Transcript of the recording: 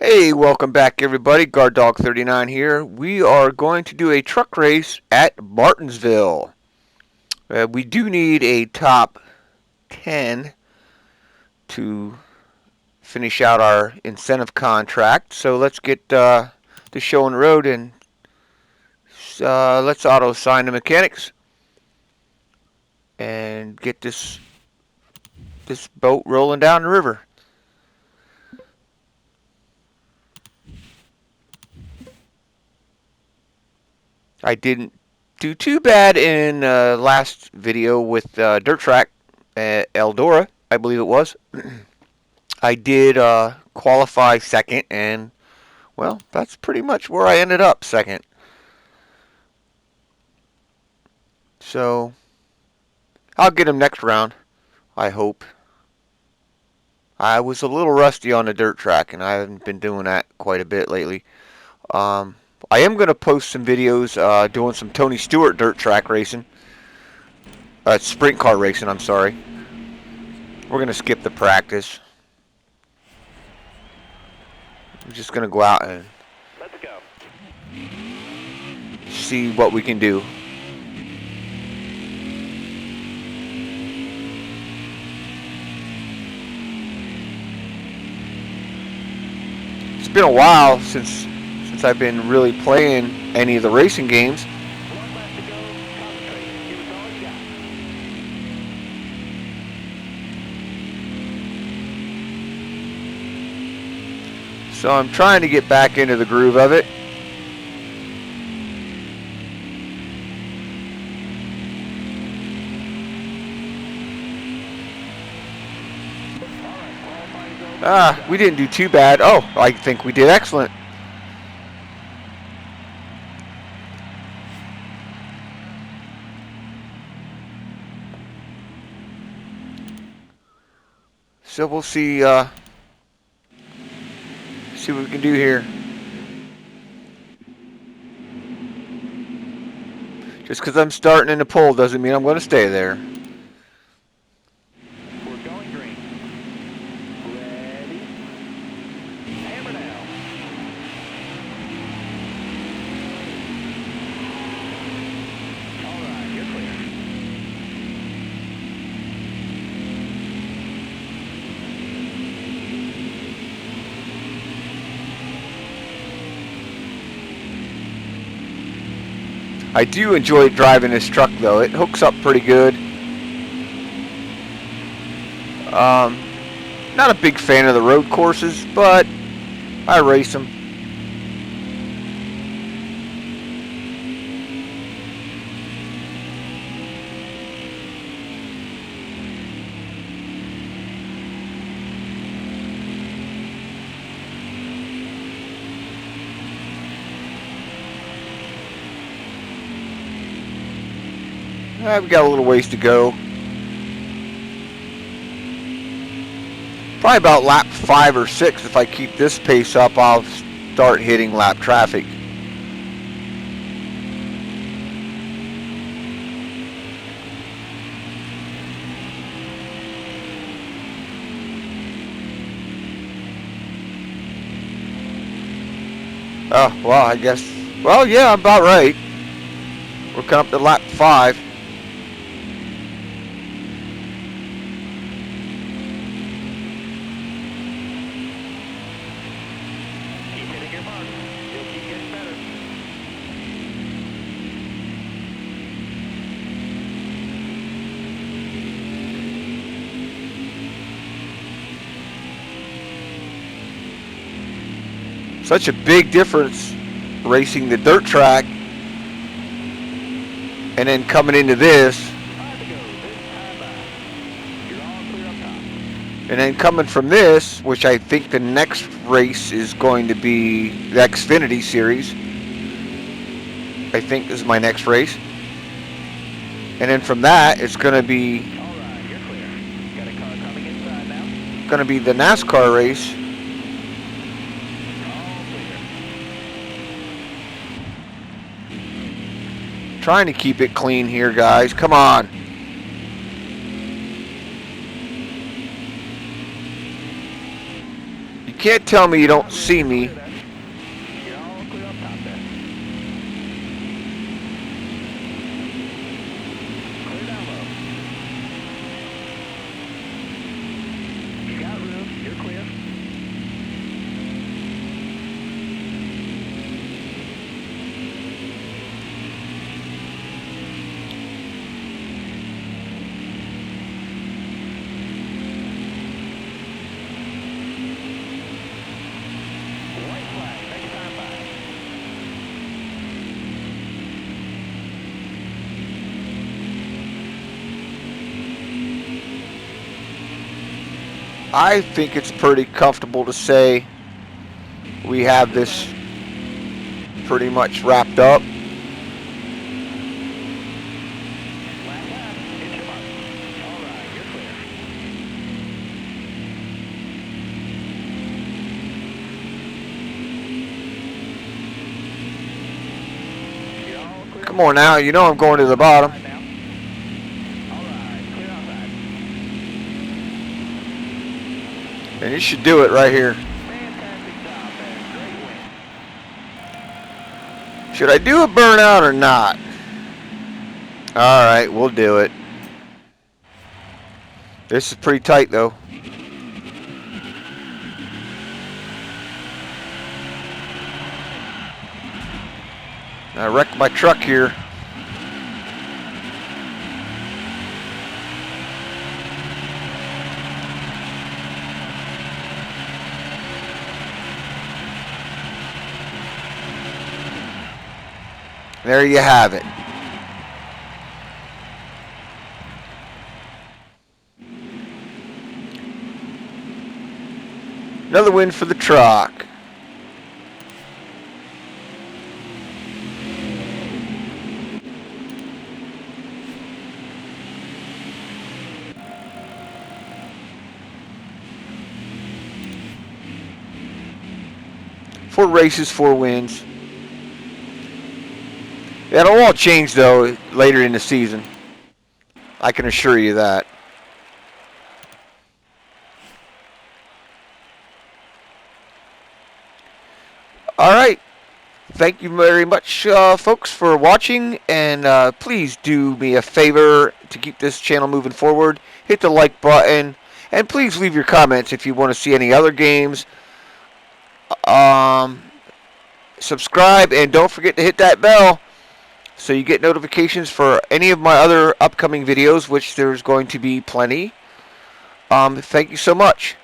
Hey, welcome back everybody. Guard Dog 39 here. We are going to do a truck race at Martinsville. We do need a top 10 to finish out our incentive contract. So let's get the show on the road and let's auto assign the mechanics and get this boat rolling down the river. I didn't do too bad in last video with Dirt Track at Eldora, I believe it was. I did qualify second, and well, that's pretty much where I ended up second. So I'll get him next round, I hope. I was a little rusty on the dirt track, and I haven't been doing that quite a bit lately. Um, I am going to post some videos doing some Tony Stewart dirt track racing. Sprint car racing, I'm sorry. We're going to skip the practice. We're just going to go out and see what we can do. It's been a while since I've been really playing any of the racing games. So I'm trying to get back into the groove of it. We didn't do too bad. Oh, I think we did excellent. So we'll see what we can do here. Just because I'm starting in the pole doesn't mean I'm going to stay there. We're going green. Ready? Hammer down. All right, you're clear. I do enjoy driving this truck though. It hooks up pretty good. Not a big fan of the road courses, but I race them. We've got a little ways to go. Probably about lap 5 or 6. If I keep this pace up, I'll start hitting lap traffic. Oh, well, I guess. Well, yeah, I'm about right. We're coming up to lap 5. Such a big difference racing the dirt track and then coming into this. And then coming from this, which I think the next race is going to be the Xfinity Series. I think this is my next race. And then from that, it's going to be the NASCAR race. Trying to keep it clean here, guys. Come on. You can't tell me you You're don't not rear. see You're clear me. there. You're all clear up top there. Clear down low. You got room. You're clear. White flag. Take your time back. I think it's pretty comfortable to say we have this pretty much wrapped up. Last lap. Hit your mark. All right. You're clear. You're all clear. Come on now, you know I'm going to the bottom. Outside now. All right. Clear outside. And you should do it right here. Fantastic job there. Great win. Should I do a burnout or not? Alright, we'll do it. This is pretty tight though. I wrecked my truck here. There you have it. Another win for the truck. Four races, 4 wins. That'll all change though later in the season. I can assure you that. Alright. Thank you very much, folks, for watching. And please do me a favor to keep this channel moving forward. Hit the like button. And please leave your comments if you want to see any other games. Subscribe and don't forget to hit that bell so you get notifications for any of my other upcoming videos, which there's going to be plenty. Thank you so much.